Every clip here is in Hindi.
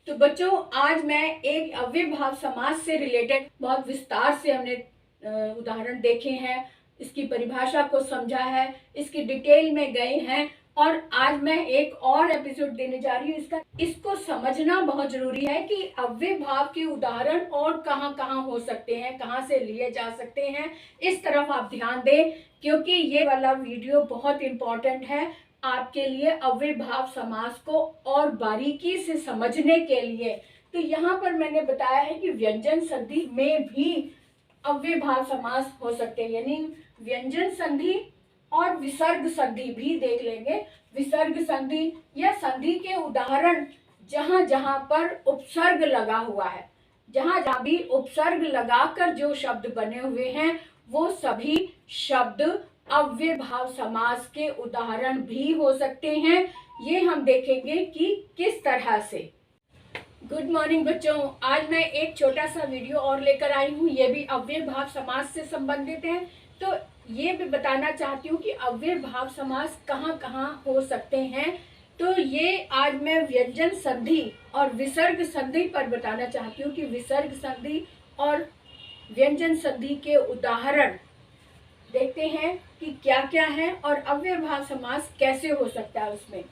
तो बच्चों, आज मैं एक अव्ययभाव समास से रिलेटेड बहुत विस्तार से हमने उदाहरण देखे हैं, इसकी परिभाषा को समझा है, इसकी डिटेल में गए हैं और आज मैं एक और एपिसोड देने जा रही हूँ। इसको समझना बहुत जरूरी है कि अव्ययभाव के उदाहरण और कहाँ कहाँ हो सकते हैं, कहाँ से लिए जा सकते हैं। इस तरफ आप ध्यान दें क्योंकि ये वाला वीडियो बहुत इम्पोर्टेंट है आपके लिए अव्ययभाव समास को और बारीकी से समझने के लिए। तो यहाँ पर मैंने बताया है कि व्यंजन संधि में भी अव्ययभाव समास हो सकते हैं, यानी व्यंजन संधि और विसर्ग संधि भी देख लेंगे। विसर्ग संधि या संधि के उदाहरण जहां जहां पर उपसर्ग लगा हुआ है, जहां जहां भी उपसर्ग लगाकर जो शब्द बने हुए हैं वो सभी शब्द अव्ययभाव समास के उदाहरण भी हो सकते हैं। ये हम देखेंगे कि किस तरह से। गुड मॉर्निंग बच्चों, आज मैं एक छोटा सा वीडियो और लेकर आई हूँ, ये भी अव्ययभाव समास से संबंधित है। तो ये भी बताना चाहती हूँ कि अव्ययभाव समास कहाँ कहाँ हो सकते हैं। तो ये आज मैं व्यंजन संधि और विसर्ग संधि पर बताना चाहती हूँ कि विसर्ग संधि और व्यंजन संधि के उदाहरण देखते हैं कि क्या क्या है और अव्ययभाव समास कैसे हो सकता है उसमें।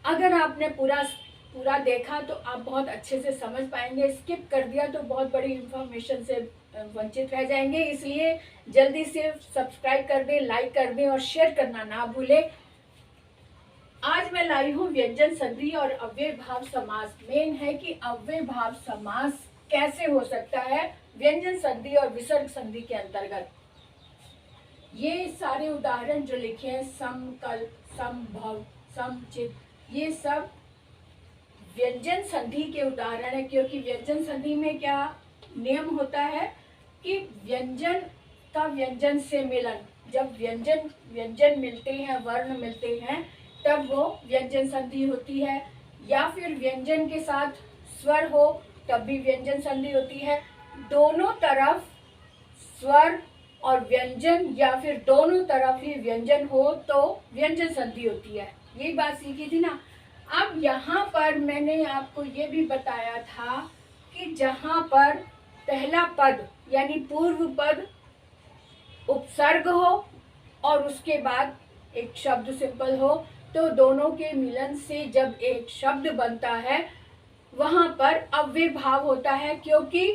अगर आपने पूरा देखा तो आप बहुत अच्छे से समझ पाएंगे। स्किप कर दिया तो बहुत बड़ी इंफॉर्मेशन से वंचित रह जाएंगे, इसलिए जल्दी से सब्सक्राइब कर दें, लाइक कर दें और शेयर करना ना भूलें। आज मैं लाई हूँ व्यंजन संधि और अव्ययभाव समास। मेन है कि अव्ययभाव समास कैसे हो सकता है व्यंजन संधि और विसर्ग संधि के अंतर्गत। ये सारे उदाहरण जो लिखे हैं, समकल्प, समभव, समचित, ये सब व्यंजन संधि के उदाहरण है। क्योंकि व्यंजन संधि में क्या नियम होता है कि व्यंजन का व्यंजन से मिलन, जब व्यंजन मिलते हैं, वर्ण मिलते हैं, तब वो व्यंजन संधि होती है। या फिर व्यंजन के साथ स्वर हो तब भी व्यंजन संधि होती है। दोनों तरफ स्वर और व्यंजन या फिर दोनों तरफ ही व्यंजन हो तो व्यंजन संधि होती है। यही बात सीखी थी ना। अब यहाँ पर मैंने आपको ये भी बताया था कि जहाँ पर पहला पद यानी पूर्व पद उपसर्ग हो और उसके बाद एक शब्द सिंपल हो, तो दोनों के मिलन से जब एक शब्द बनता है वहाँ पर अव्ययभाव होता है। क्योंकि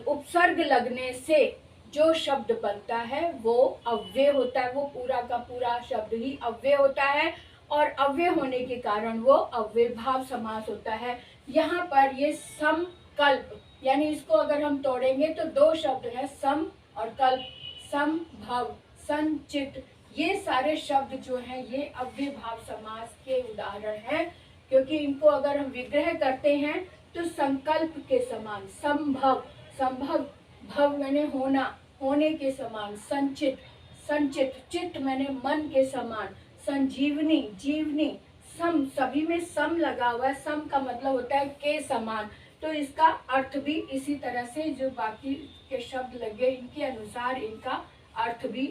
उपसर्ग लगने से जो शब्द बनता है वो अव्यय होता है, वो पूरा का पूरा शब्द ही अव्यय होता है और अव्यय होने के कारण वो अव्ययभाव समास होता है। यहाँ पर ये समकल्प, यानी इसको अगर हम तोड़ेंगे तो दो शब्द हैं, सम और कल्प, समभव, संचित, ये सारे शब्द जो हैं ये अव्ययभाव समास के उदाहरण हैं। क्योंकि इनको अगर हम विग्रह करते हैं तो संकल्प के समान, संभव, संभव, भव मैंने होना, होने के समान, संचित, संचित, चित्त मैंने मन के समान, संजीवनी, जीवनी, सम, सभी में सम लगा हुआ है। सम का मतलब होता है के समान। तो इसका अर्थ भी इसी तरह से जो बाकी के शब्द लगे इनके अनुसार इनका अर्थ भी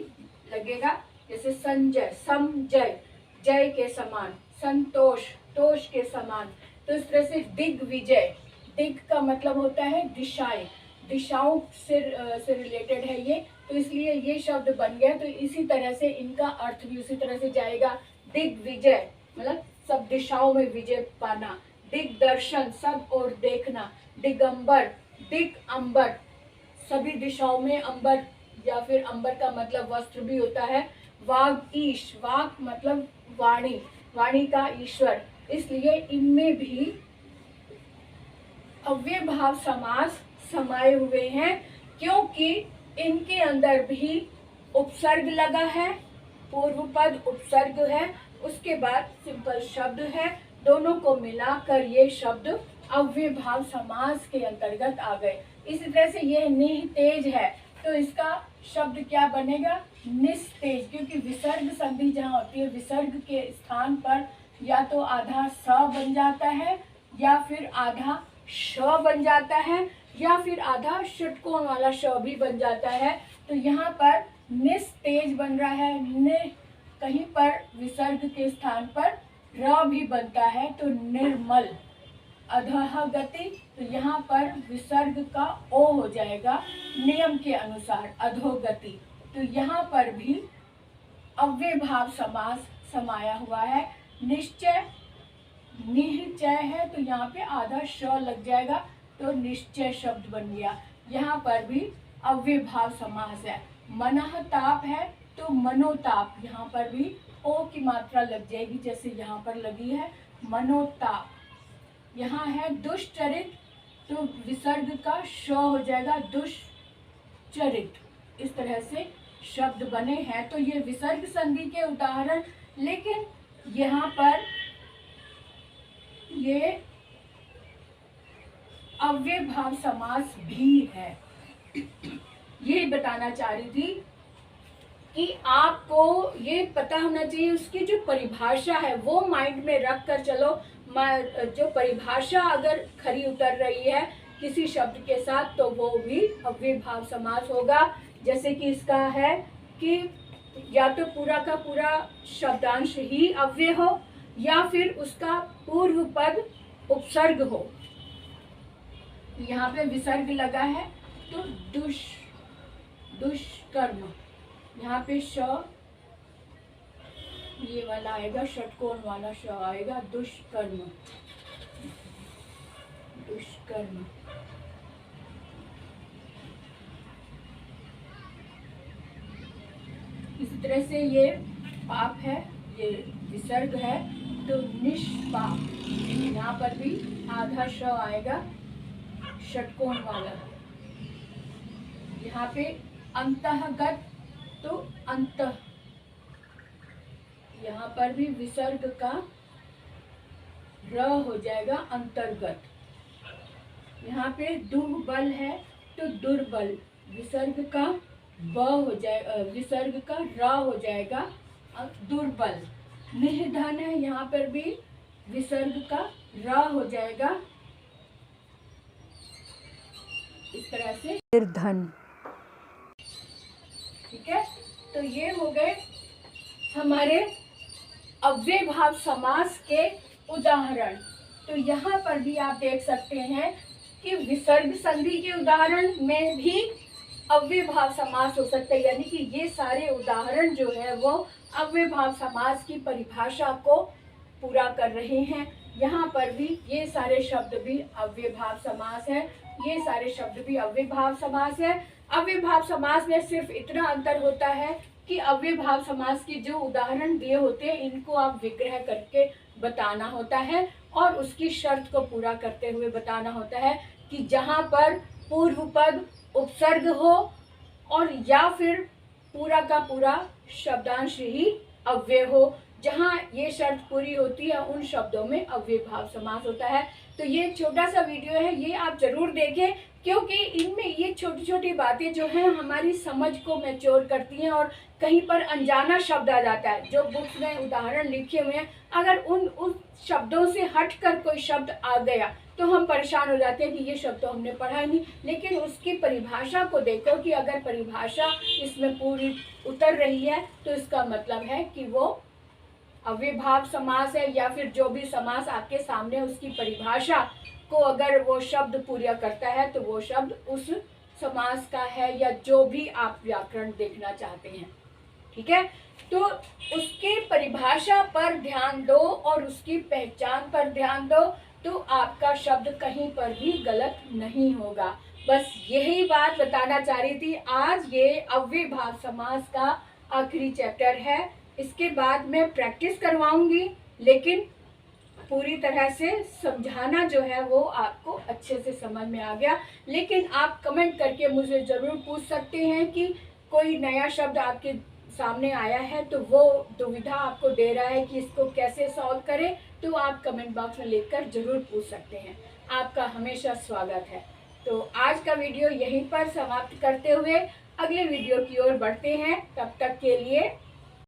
लगेगा। जैसे संजय, समजय, जय के समान, संतोष, तोष के समान। तो इस तरह से दिग्विजय, दिग का मतलब होता है दिशाएं, दिशाओं से रिलेटेड है ये, तो इसलिए ये शब्द बन गया। तो इसी तरह से इनका अर्थ भी उसी तरह से जाएगा। दिग्विजय मतलब सब दिशाओं में विजय पाना, दिग्दर्शन सब और देखना, दिगंबर, दिग अंबर, सभी दिशाओं में अंबर, या फिर अंबर का मतलब वस्त्र भी होता है। वाग ईश, वाग मतलब वाणी, वाणी का ईश्वर, इसलिए इनमें भी अव्ययभाव समास समाये हुए हैं। क्योंकि इनके अंदर भी उपसर्ग लगा है, पूर्व पद उपसर्ग है, उसके बाद सिंपल शब्द है, दोनों को मिलाकर ये शब्द अव्ययभाव समास के अंतर्गत आ गए। इसी तरह से ये निस्तेज है तो इसका शब्द क्या बनेगा, निस्तेज। क्योंकि विसर्ग संधि जहाँ होती है, विसर्ग के स्थान पर या तो आधा स बन जाता है या फिर आधा श बन जाता है या फिर आधा षटकोण वाला श भी बन जाता है। तो यहाँ पर निस्तेज बन रहा है, नि, कहीं पर विसर्ग के स्थान पर र भी बनता है तो निर्मल, अधः गति, तो यहाँ पर विसर्ग का ओ हो जाएगा नियम के अनुसार अधोगति। तो यहाँ पर भी अव्ययभाव समास समाया हुआ है। निश्चय निश्चय है तो यहाँ पे आधा श लग जाएगा तो निश्चय शब्द बन गया। यहाँ पर भी अव्ययभाव समास है। मनः ताप है तो मनोताप, यहाँ पर भी ओ की मात्रा लग जाएगी जैसे यहाँ पर लगी है मनोताप। यहाँ है दुष्चरित तो विसर्ग का श हो जाएगा दुष्चरित। इस तरह से शब्द बने हैं। तो ये विसर्ग संधि के उदाहरण, लेकिन यहाँ पर ये अव्ययभाव समास भी है। ये बताना चाह रही थी कि आपको ये पता होना चाहिए, उसकी जो परिभाषा है वो माइंड में रख कर चलो। जो परिभाषा अगर खरी उतर रही है किसी शब्द के साथ तो वो भी अव्ययभाव समास होगा। जैसे कि इसका है कि या तो पूरा का पूरा शब्दांश ही अव्यय हो या फिर उसका पूर्व पद उपसर्ग हो। यहाँ पे विसर्ग लगा है तो दुष्कर्म, यहाँ पे श ये वाला आएगा, षटकोण वाला श आएगा, दुष्कर्म दुष्कर्म। इस तरह से ये पाप है, ये विसर्ग है तो निष्पाप, यहाँ पर भी आधा श आएगा षटकोण वाला। यहाँ पे अंतःगत तो अंतः, यहाँ पर भी विसर्ग का र हो जाएगा अंतर्गत। यहाँ पे दुर्बल है तो दुर्बल, विसर्ग का ब हो जाएगा, विसर्ग का र हो जाएगा दुर्बल। निर्धन है, यहाँ पर भी विसर्ग का र हो जाएगा इस तरह से निर्धन। ठीक है, तो ये हो गए हमारे अव्ययभाव समास के उदाहरण। तो यहाँ पर भी आप देख सकते हैं कि विसर्ग संधि के उदाहरण में भी अव्ययभाव समास हो सकता है, यानी कि ये सारे उदाहरण जो है वो अव्ययभाव समास की परिभाषा को पूरा कर रहे हैं। यहाँ पर भी ये सारे शब्द भी अव्ययभाव समास है, ये सारे शब्द भी अव्ययभाव समास है। अव्ययभाव समास में सिर्फ इतना अंतर होता है कि अव्ययभाव समास की जो उदाहरण दिए होते हैं इनको आप विग्रह करके बताना होता है और उसकी शर्त को पूरा करते हुए बताना होता है कि जहाँ पर पूर्व पद उपसर्ग हो और या फिर पूरा का पूरा शब्दांश ही अव्यय हो। जहाँ ये शर्त पूरी होती है उन शब्दों में अव्ययभाव समास होता है। तो ये छोटा सा वीडियो है, ये आप जरूर देखें क्योंकि इनमें ये छोटी छोटी बातें जो हैं हमारी समझ को मैच्योर करती हैं। और कहीं पर अनजाना शब्द आ जाता है, जो बुक्स में उदाहरण लिखे हुए हैं, अगर उन शब्दों से हटकर कोई शब्द आ गया तो हम परेशान हो जाते हैं कि ये शब्द तो हमने पढ़ा ही नहीं। लेकिन उसकी परिभाषा को देखो कि अगर परिभाषा इसमें पूरी उतर रही है तो इसका मतलब है कि वो अव्ययभाव समास है, या फिर जो भी समास आपके सामने उसकी परिभाषा को अगर वो शब्द पूरा करता है तो वो शब्द उस समास का है, या जो भी आप व्याकरण देखना चाहते हैं। ठीक है, तो उसकी परिभाषा पर ध्यान दो और उसकी पहचान पर ध्यान दो तो आपका शब्द कहीं पर भी गलत नहीं होगा। बस यही बात बताना चाह रही थी। आज ये अव्ययभाव समास का आखिरी चैप्टर है, इसके बाद मैं प्रैक्टिस करवाऊंगी, लेकिन पूरी तरह से समझाना जो है वो आपको अच्छे से समझ में आ गया। लेकिन आप कमेंट करके मुझे ज़रूर पूछ सकते हैं कि कोई नया शब्द आपके सामने आया है तो वो दुविधा आपको दे रहा है कि इसको कैसे सॉल्व करें, तो आप कमेंट बॉक्स में लिखकर ज़रूर पूछ सकते हैं। आपका हमेशा स्वागत है। तो आज का वीडियो यहीं पर समाप्त करते हुए अगले वीडियो की ओर बढ़ते हैं। तब तक के लिए